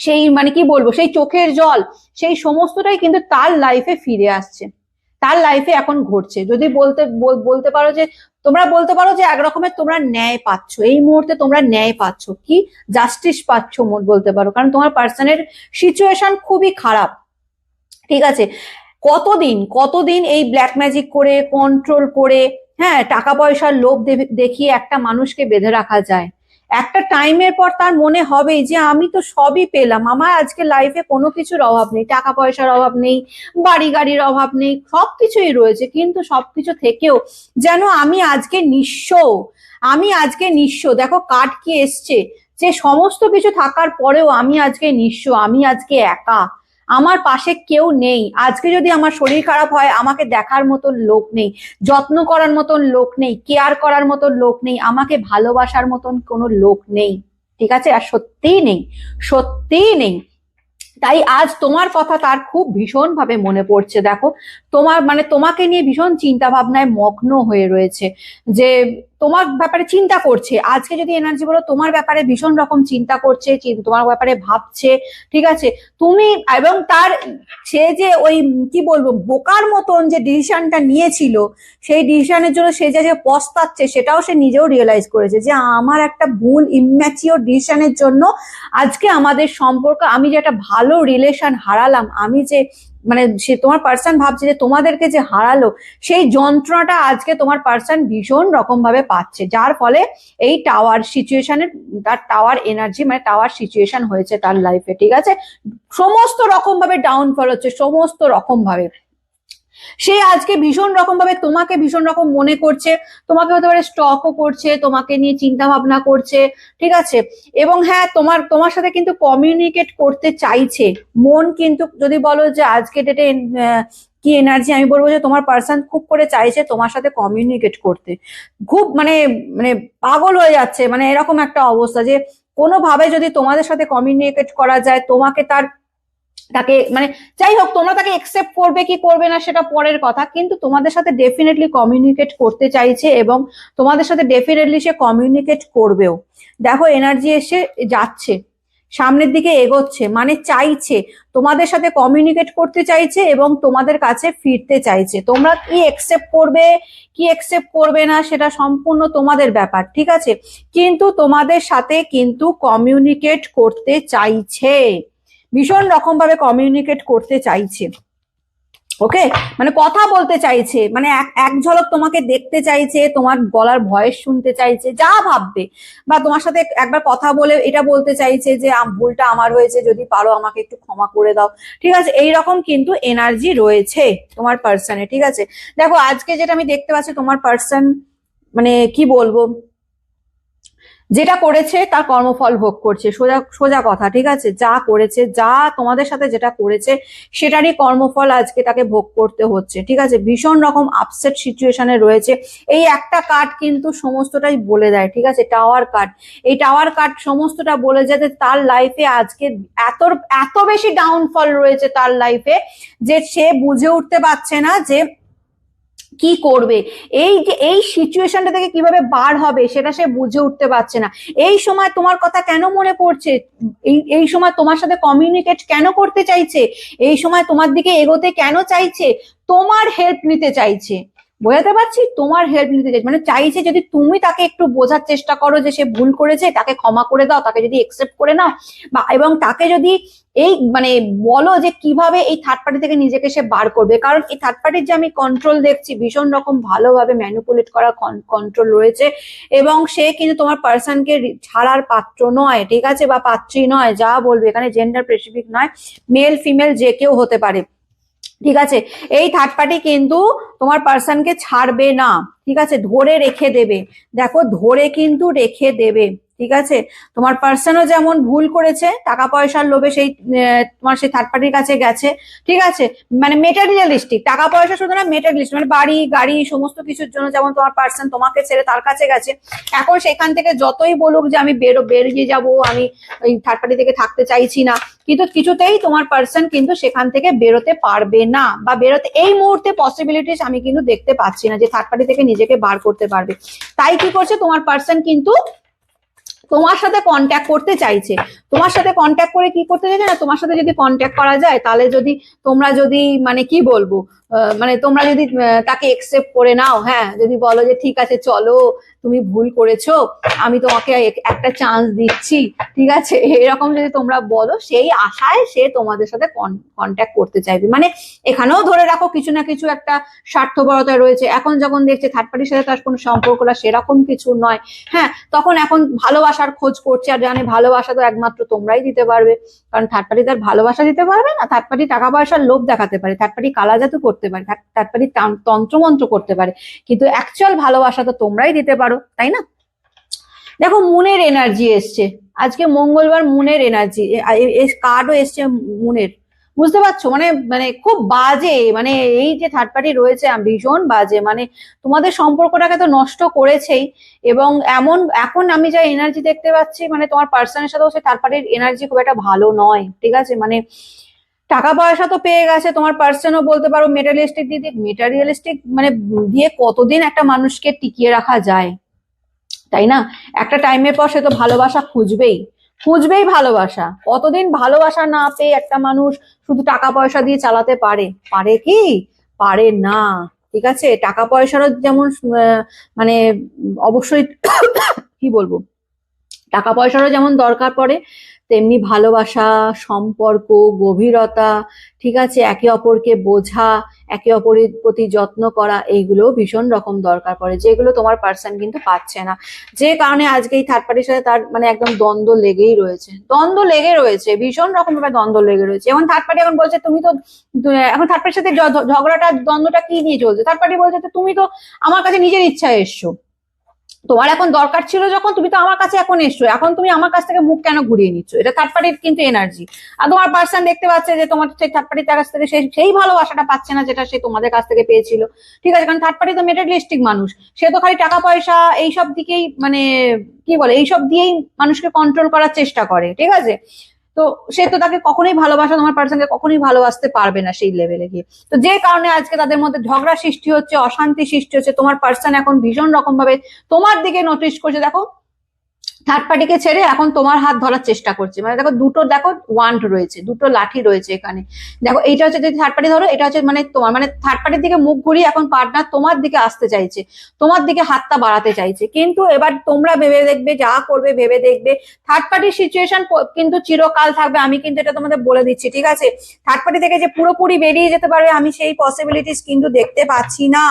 সেই মানে কি বলবো, সেই চোখের জল, সেই সমস্তটাই কিন্তু তার লাইফে ফিরে আসছে, তার লাইফে এখন ঘটছে। যদি বলতে পারো যে তোমরা বলতে পারো যে এক রকমের তোমরা ন্যায় পাচ্ছ, এই মুহূর্তে তোমরা ন্যায় পাচ্ছ, কি জাস্টিস পাচ্ছ বলতে পারো, কারণ তোমার পার্সনের সিচুয়েশন খুবই খারাপ, ঠিক আছে? কতদিন এই ব্ল্যাক ম্যাজিক করে, কন্ট্রোল করে, হ্যাঁ টাকা পয়সার লোভ দেখিয়ে একটা মানুষকে বেঁধে রাখা যায়? একটা টাইমের পর তার মনে হবে যে আমি তো সবই পেলাম, আমার আজকে লাইফে কোনো কিছুর অভাব নেই, টাকা পয়সার অভাব নেই, বাড়ি গাড়ির অভাব নেই, সবকিছুই রয়েছে, কিন্তু সবকিছু থেকেও যেন আমি আজকে নিঃস্ব। দেখো কার্ড কি এসছে, যে সমস্ত কিছু থাকার পরেও আমি আজকে নিঃস্ব, আমি আজকে একা, আমার পাশে কেউ নেই। আজকে যদি আমার শরীর খারাপ হয়, আমাকে দেখার মতন লোক নেই, যত্ন করার মতন লোক নেই, কেয়ার করার মতন লোক নেই, আমাকে ভালোবাসার মতন কোনো লোক নেই, ঠিক আছে? আর সত্যিই নেই। তাই আজ তোমার কথা তার খুব ভীষণ ভাবে মনে পড়ছে। দেখো তোমাকে নিয়ে ভীষণ চিন্তা ভাবনায় মগ্ন হয়ে রয়েছে, যে তোমার ব্যাপারে চিন্তা করছে। আজকে যদি এনার্জি বলো, তোমার ব্যাপারে ভীষণ রকম চিন্তা করছে, তোমার ব্যাপারে ভাবছে, ঠিক আছে? তুমি এবং সে যে ওই কি বলবো বোকার মতন যে ডিসিশনটা নিয়েছিল, সেই ডিসিশনের জন্য সে যে পস্তাচ্ছে, সেটাও সে নিজেও রিয়েলাইজ করেছে, যে আমার একটা ভুল ইম্যাচিওর ডিসিশনের জন্য আজকে আমাদের সম্পর্ক, আমি যে একটা ভালো রিলেশন হারালাম, আমি যে মানে সে তোমার পার্সন ভাবছে যে তোমাদেরকে যে হারালো, সেই যন্ত্রণাটা আজকে তোমার পার্সন ভীষণ রকম ভাবে পাচ্ছে, যার ফলে এই টাওয়ার সিচুয়েশনের, তার টাওয়ার এনার্জি মানে টাওয়ার সিচুয়েশন হয়েছে তার লাইফে, ঠিক আছে। সমস্ত রকম ভাবে ডাউনফল হচ্ছে, সমস্ত রকম ভাবে সে আজকে ভীষণ রকম ভাবে তোমাকে ভীষণ রকম মনে করছে, তোমাকে হতে পারে স্টকও করছে, তোমাকে নিয়ে চিন্তা ভাবনা করছে, ঠিক আছে। এবং হ্যাঁ, তোমার সাথে কিন্তু কমিউনিকেট করতে চাইছে মন, কিন্তু যদি বলো যে আজকে ডেটে কি এনার্জি, আমি বলবো যে তোমার পার্সন খুব করে চাইছে তোমার সাথে কমিউনিকেট করতে, খুব মানে মানে পাগল হয়ে যাচ্ছে, মানে এরকম একটা অবস্থা যে কোনোভাবে যদি তোমাদের সাথে কমিউনিকেট করা যায়, তোমাকে তাকে মানে যাই হোক, তোমরা তাকে একসেপ্ট করবে কি করবে না সেটা পরের কথা, কিন্তু তোমাদের সাথে ডেফিনেটলি কমিউনিকেট করতে চাইছে এবং তোমাদের সাথে ডেফিনেটলি সে কমিউনিকেট করবেও। দেখো এনার্জি এসে যাচ্ছে, সামনের দিকে এগোচ্ছে, মানে চাইছে তোমাদের সাথে কমিউনিকেট করতে চাইছে এবং তোমাদের কাছে ফিরতে চাইছে। তোমরা কি একসেপ্ট করবে কি একসেপ্ট করবে না সেটা সম্পূর্ণ তোমাদের ব্যাপার, ঠিক আছে, কিন্তু তোমাদের সাথে কিন্তু কমিউনিকেট করতে চাইছে, ভীষণ রকম ভাবে কমিউনিকেট করতে চাইছে। ওকে, মানে কথা বলতে চাইছে, মানে এক ঝলক তোমাকে দেখতে চাইছে, তোমার গলার ভয়েস শুনতে চাইছে, যা ভাববে, বা তোমার সাথে একবার কথা বলে এটা বলতে চাইছে যে ভুলটা আমার হয়েছে, যদি পারো আমাকে একটু ক্ষমা করে দাও, ঠিক আছে। এইরকম কিন্তু এনার্জি রয়েছে তোমার পার্সনে, ঠিক আছে। দেখো আজকে যেটা আমি দেখতে পাচ্ছি, তোমার পার্সন মানে কি বলবো, যেটা করেছে তার কর্মফল ভোগ করছে, সোজা সোজা কথা, ঠিক আছে। যা করেছে, যা তোমাদের সাথে যেটা করেছে সেটারই কর্মফল আজকে তাকে ভোগ করতে হচ্ছে, ঠিক আছে। ভীষণ রকম আপসেট সিচুয়েশনে রয়েছে। এই একটা কার্ড কিন্তু সমস্তটাই বলে দেয়, ঠিক আছে, টাওয়ার কার্ড। এই টাওয়ার কার্ড সমস্তটা বলে যায় যে তার লাইফে আজকে এত এত বেশি ডাউনফল রয়েছে তার লাইফে, যে সে বুঝে উঠতে পারছে না যে কি করবে, এই যে এই সিচুয়েশনটা থেকে কিভাবে বার হবে সেটা সে বুঝে উঠতে পারছে না। এই সময় তোমার কথা কেন মনে পড়ছে, এই সময় তোমার সাথে কমিউনিকেট কেন করতে চাইছে, এই সময় তোমার দিকে এগোতে কেন চাইছে, তোমার হেল্প নিতে চাইছে, বোঝাতে পারছি, তোমার হেল্প নিতে চাইছে, মানে চাইছে যদি তুমি তাকে একটু বোঝার চেষ্টা করো যে সে ভুল করেছে, তাকে ক্ষমা করে দাও, তাকে যদি একসেপ্ট করে নাও, বা এবং তাকে যদি এই মানে বলো যে কিভাবে এই থার্ড পার্টি থেকে নিজেকে সে বার করবে। কারণ এই থার্ড পার্টির যে আমি কন্ট্রোল দেখছি, ভীষণ রকম ভালোভাবে ম্যানিপুলেট করার কন্ট্রোল রয়েছে, এবং সে কিন্তু তোমার পার্সনকে ছাড়ার পাত্র নয়, ঠিক আছে, বা পাত্রী নয়, যা বলবে, এখানে জেন্ডার স্পেসিফিক নয়, মেল ফিমেল যে কেউ হতে পারে, ঠিক আছে। এই থার্ড পার্টি কিন্তু তোমার পার্সনকে ছাড়বে না, ঠিক আছে, ধরে রেখে দেবে, দেখো ধরে কিন্তু রেখে দেবে, ঠিক আছে। তোমার পার্সনও যেমন ভুল করেছে, টাকা পয়সার লোভে সেই তোমার সেই থার্ড পার্টির কাছে গেছে, ঠিক আছে, মানে মেটেরিয়ালিস্টিক, টাকা পয়সা শুধু না, মেটেরিয়ালিস্টিক মানে বাড়ি গাড়ি সমস্ত কিছুর জন্য যেমন তোমার পার্সন তোমাকে ছেড়ে তার কাছে গেছে, এখন সেখান থেকে যতই বলুক যে আমি বেরিয়ে যাব, আমি ওই থার্ড পার্টি থেকে থাকতে চাইছি না, কিন্তু কিছুতেই তোমার পার্সন কিন্তু সেখান থেকে বেরোতে পারবে না, বা বেরোতে এই মুহূর্তে পসিবিলিটিস আমি কিন্তু দেখতে পাচ্ছি না যে থার্ড পার্টি থেকে নিজেকে বার করতে পারবে। তাই কি করছে তোমার পার্সন, কিন্তু তোমার সাথে কন্ট্যাক্ট করতে চাইছে, তোমার সাথে কন্ট্যাক্ট করে কি করতে চাইছে না, তোমার সাথে যদি কন্ট্যাক্ট করা যায়, তাহলে যদি তোমরা যদি মানে কি বলবো, মানে তোমরা যদি তাকে একসেপ্ট করে নাও, হ্যাঁ, যদি বলো যে ঠিক আছে চলো তুমি ভুল করেছো, আমি তোমাকে একটা চান্স দিচ্ছি, ঠিক আছে, এরকম যদি তোমরা বলো, সেই আশায় সে তোমাদের সাথে কন্ট্যাক্ট করতে চাইবে। মানে এখানেও ধরে রাখো কিছু না কিছু একটা স্বার্থপরতা রয়েছে, এখন যখন দেখছে থার্ড পার্টির সাথে তার কোনো সম্পর্কটা সেরকম কিছু নয়, হ্যাঁ, তখন এখন ভালোবাসার খোঁজ করছে, আর জানে ভালোবাসা তো একমাত্র তোমরাই দিতে পারবে, কারণ থার্ড পার্টি তার ভালোবাসা দিতে পারবে না, থার্ড পার্টি টাকা পয়সার লোভ দেখাতে পারে, থার্ড পার্টি কালাজাদু করতে পারে, থার্ড পার্টি তন্ত্রমন্ত্র করতে পারে, কিন্তু অ্যাকচুয়াল ভালোবাসা তো তোমরাই দিতে পারো, তাই না। দেখো মুনের এনার্জি এসছে আজকে, মঙ্গলবার মুনের এনার্জি, কার্ডও এসছে মুনের, বুঝতে পারছো, মানে মানে খুব বাজে, মানে এই যে থার্ড পার্টি রয়েছে ভীষণ বাজে, মানে তোমাদের সম্পর্কটাকে তো নষ্ট করেছেই, এবং এমন এখন আমি যা এনার্জি দেখতে পাচ্ছি, মানে তোমার পার্সনের সাথেও সে থার্ড পার্টির এনার্জি খুব একটা ভালো নয়, ঠিক আছে। মানে টাকা পয়সা তো পেয়ে গেছে তোমার পার্সনও, বলতে পারো মেটেরিয়ালিস্টিক দিয়ে, মেটেরিয়ালিস্টিক মানে দিয়ে কতদিন একটা মানুষকে টিকিয়ে রাখা যায়, তাই না। একটা টাইমের পর সে তো ভালোবাসা খুঁজবেই, খুঁজবেই ভালোবাসা, কতদিন ভালোবাসা না পেয়ে একটা মানুষ শুধু টাকা পয়সা দিয়ে চালাতে পারে, পারে কি, পারে না, ঠিক আছে। টাকা পয়সারও যেমন মানে অবশ্যই কি বলবো, টাকা পয়সারও যেমন দরকার পড়ে, তেমনি ভালোবাসা, সম্পর্ক, গভীরতা, ঠিক আছে, একে অপরকে বোঝা, একে অপরের প্রতি যত্ন করা, এইগুলোও ভীষণ রকম দরকার পড়ে, যেগুলো তোমার পার্সন কিন্তু পাচ্ছে না। যে কারণে আজকে এই থার্ড পার্টির সাথে তার মানে একদম দ্বন্দ্ব লেগেই রয়েছে, দ্বন্দ্ব লেগে রয়েছে, ভীষণ রকম ভাবে দ্বন্দ্ব লেগে রয়েছে। এবং থার্ড পার্টি এখন বলছে তুমি তো, এখন থার্ড পার্টির সাথে ঝগড়াটা দ্বন্দ্বটা কি নিয়ে চলছে, থার্ড পার্টি বলছে তুমি তো আমার কাছে নিজের ইচ্ছায় এসছো, তোমার এখন দরকার ছিল যখন, তুমি তো আমার কাছে এখন এসছো, এখন তুমি আমার কাছ থেকে মুখ কেন ঘুরিয়ে নিচ্ছ? এটা থার্ড পার্টির কিন্তু এনার্জি। আর তোমার পার্সন দেখতে পাচ্ছে যে তোমার সেই থার্ড পার্টির কাছ থেকে সেই ভালোবাসাটা পাচ্ছে না যেটা সে তোমাদের কাছ থেকে পেয়েছিল, ঠিক আছে? কারণ থার্ড পার্টি তো মেটেরিয়ালিস্টিক মানুষ, সে তো খালি টাকা পয়সা এইসব দিকেই মানে কি বলে এইসব দিয়েই মানুষকে কন্ট্রোল করার চেষ্টা করে, ঠিক আছে? তো সে তো তাকে কখনোই ভালোবাসা, তোমার পার্সনকে কখনোই ভালোবাসতে পারবে না সেই লেভেলে গিয়ে। তো যে কারণে আজকে তাদের মধ্যে ঝগড়া সৃষ্টি হচ্ছে, অশান্তি সৃষ্টি হচ্ছে, তোমার পার্সন এখন ভীষণ রকম ভাবে তোমার দিকে নোটিস করছে। দেখো থার্ড পার্টিকে ছেড়ে এখন তোমার হাত ধরার চেষ্টা করছে, মানে দেখো দুটো, দেখো ওয়ান্ড রয়েছে, দুটো লাঠি রয়েছে এখানে। দেখো এইটা হচ্ছে যদি থার্ড পার্টি ধরো, এটা হচ্ছে মানে তোমার মানে থার্ড পার্টির দিকে মুখ ঘুরিয়ে এখন পার্টনার তোমার দিকে আসতে চাইছে, তোমার দিকে হাতটা বাড়াতে চাইছে। কিন্তু এবার তোমরা ভেবে দেখবে, যা করবে ভেবে দেখবে, থার্ড পার্টির সিচুয়েশন কিন্তু চিরকাল থাকবে, আমি কিন্তু এটা তোমাদের বলে দিচ্ছি, ঠিক আছে? থার্ড পার্টি থেকে যে পুরোপুরি বেরিয়ে যেতে পারবে আমি সেই পসিবিলিটিস কিন্তু দেখতে পাচ্ছি না,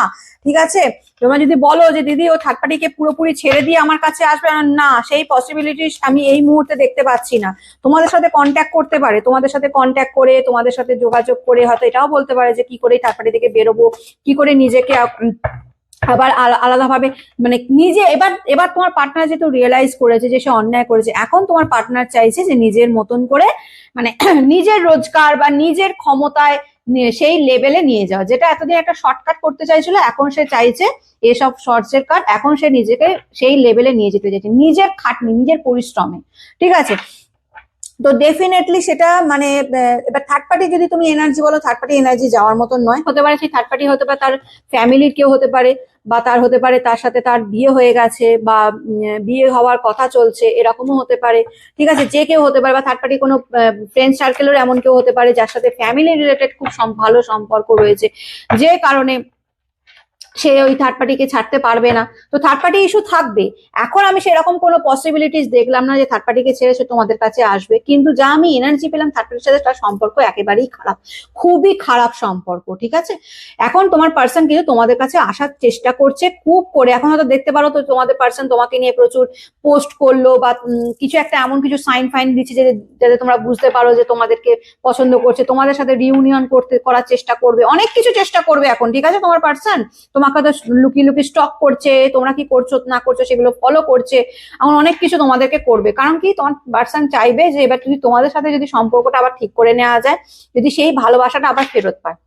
ঠিক আছে? তোমরা যদি বলো যে দিদি ও থার্ড পার্টিকে পুরোপুরি ছেড়ে দিয়ে আমার কাছে আসবে, না, সেই পসিবিলিটিস আমি এই মুহূর্তে দেখতে পাচ্ছি না। তোমাদের সাথে কন্ট্যাক্ট করতে পারে, তোমাদের সাথে কন্ট্যাক্ট করে, তোমাদের সাথে যোগাযোগ করে হয়তো এটাও বলতে পারে যে কি করে থার্ড পার্টি থেকে বেরোবো, কি করে নিজেকে আবার আলাদাভাবে মানে নিজে এবার এবার তোমার পার্টনার যেহেতু রিয়েলাইজ করেছে যে সে অন্যায় করেছে, এখন তোমার পার্টনার চাইছে যে নিজের মতন করে মানে নিজের রোজগার বা নিজের ক্ষমতায় সেই লেভেলে নিয়ে যাওয়া, যেটা এতদিন একটা শর্টকাট করতে চাইছিল, এখন সে চাইছে এসব শর্টসের কাট, এখন সে নিজেকে সেই লেভেলে নিয়ে যেতে চাইছে নিজের খাটনি, নিজের পরিশ্রমে, ঠিক আছে? তো ডেফিনেটলি সেটা মানে এবার থার্ড পার্টি যদি তুমি এনার্জি বলো, থার্ড পার্টি এনার্জি যাওয়ার মতন নয়। হতে পারে সেই থার্ড পার্টি হতে পারে তার ফ্যামিলির কেউ হতে পারে, বা তার হতে পারে তার সাথে তার বিয়ে হয়ে গেছে বা বিয়ে হওয়ার কথা চলছে, এরকমও হতে পারে, ঠিক আছে? যে কেউ হতে পারে, বা থার্ড পার্টি কোনো ফ্রেন্ড সার্কেলের এমন কেউ হতে পারে যার সাথে ফ্যামিলি রিলেটেড খুব ভালো সম্পর্ক রয়েছে, যে কারণে সে ওই থার্ড পার্টিকে ছাড়তে পারবে না। তো থার্ড পার্টি ইস্যু থাকবে। এখন আমি সেরকম কোনো পসিবিলিটিস দেখলাম না যে থার্ড পার্টিকে ছেড়ে সে তোমাদের কাছে আসবে, কিন্তু যা আমি এনার্জি পেলাম থার্ড পার্টির সাথে তার সম্পর্ক একেবারেই খারাপ, খুবই খারাপ সম্পর্ক, ঠিক আছে? এখন তোমার পার্সন কিন্তু তোমাদের কাছে আসার চেষ্টা করছে খুব করে। এখন হয়তো দেখতে পারো তো তোমাদের পার্সন তোমাকে নিয়ে প্রচুর পোস্ট করলো বা কিছু একটা এমন কিছু সাইন ফাইন দিচ্ছে যাতে তোমরা বুঝতে পারো যে তোমাদেরকে পছন্দ করছে, তোমাদের সাথে রিউনিয়ন করার চেষ্টা করবে, অনেক কিছু চেষ্টা করবে এখন, ঠিক আছে? তোমার পার্সন তোমাকে তো লুকিয়ে লুকিয়ে স্টক করছে, তোমরা কি করছো না করছো সেগুলো ফলো করছে, এমন অনেক কিছু তোমাদেরকে করবে। কারণ কি তোমার পার্সন চাইবে যে এবার যদি তোমাদের সাথে যদি সম্পর্কটা আবার ঠিক করে নেওয়া যায়, যদি সেই ভালোবাসাটা আবার ফেরত পায়।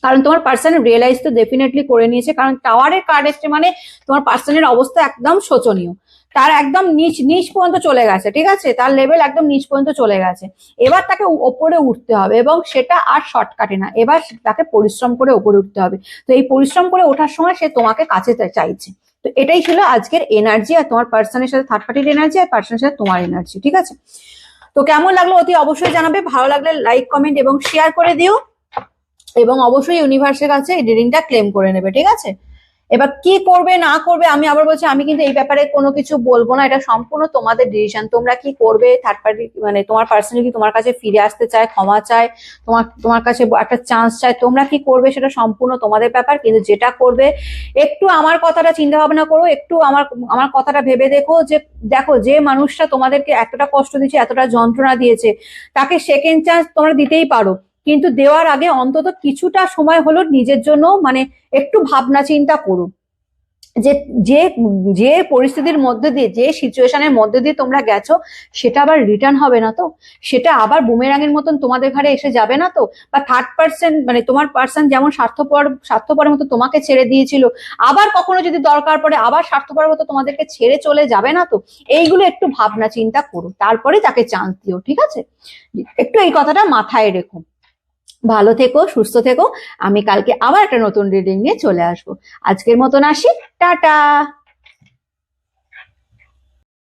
কারণ তোমার পার্সন রিয়েলাইজ তো ডেফিনেটলি করে নিয়েছে, কারণ টাওয়ারের কার্ড এসছে মানে তোমার পার্সনের অবস্থা একদম শোচনীয়, তার একদম নিচ পর্যন্ত চলে গেছে, ঠিক আছে? তার লেভেল একদম নিচ পর্যন্ত চলে গেছে। এবার তাকে ওপরে উঠতে হবে, এবং সেটা আর শর্টকাটে না, এবার তাকে পরিশ্রম করে ওপরে উঠতে হবে। তো এই পরিশ্রম করে ওঠার সময় সে তোমাকে কাছে চাইছে। তো এটাই ছিল আজকের এনার্জি, আর তোমার পার্সনের সাথে থার্ড পার্টির এনার্জি, আর পার্সনের সাথে তোমার এনার্জি, ঠিক আছে? তো কেমন লাগলো অতি অবশ্যই জানাবে, ভালো লাগলে লাইক কমেন্ট এবং শেয়ার করে দিও, এবং অবশ্যই ইউনিভার্সের কাছে এই রিডিংটা ক্লেম করে নেবে, ঠিক আছে? এবার কি করবে না করবে আমি আবার বলছি, আমি কিন্তু এই ব্যাপারে কোনো কিছু বলবো না, এটা সম্পূর্ণ তোমাদের ডিসিশন। তোমরা কি করবে, থার্ড পার্টি মানে তোমার পার্সন যদি তোমার কাছে ফিরে আসতে চায়, ক্ষমা চায়, তোমার কাছে একটা চান্স চায়, তোমরা কি করবে সেটা সম্পূর্ণ তোমাদের ব্যাপার। কিন্তু যেটা করবে একটু আমার কথাটা চিন্তা ভাবনা করো, একটু আমার কথাটা ভেবে দেখো, যে দেখো যে মানুষটা তোমাদেরকে এতটা কষ্ট দিয়েছে, এতটা যন্ত্রণা দিয়েছে, তাকে সেকেন্ড চান্স তোমরা দিতেই পারো, কিন্তু দেওয়ার আগে অন্তত কিছুটা সময় হলো নিজের জন্য মানে একটু ভাবনা চিন্তা করো, যে যে যে পরিস্থিতির মধ্যে দিয়ে, যে সিচুয়েশনের মধ্যে দিয়ে তোমরা গেছো, সেটা আবার রিটার্ন হবে না তো, সেটা আবার বুমেরাঙের মতন তোমাদের ঘরে এসে যাবে না তো? বা থার্ড পার্সন মানে তোমার পার্সন যেমন স্বার্থপরের মতো তোমাকে ছেড়ে দিয়েছিল, আবার কখনো যদি দরকার পড়ে আবার স্বার্থপরের মতো তোমাদেরকে ছেড়ে চলে যাবে না তো? এইগুলো একটু ভাবনা চিন্তা করো, তারপরে তাকে চান্স দিও, ঠিক আছে? একটু এই কথাটা মাথায় রেখো। ভালো থেকো, সুস্থ থেকো। আমি কালকে আবার একটা নতুন রিডিং নিয়ে চলে আসবো। আজকের মতন আসি, টাটা।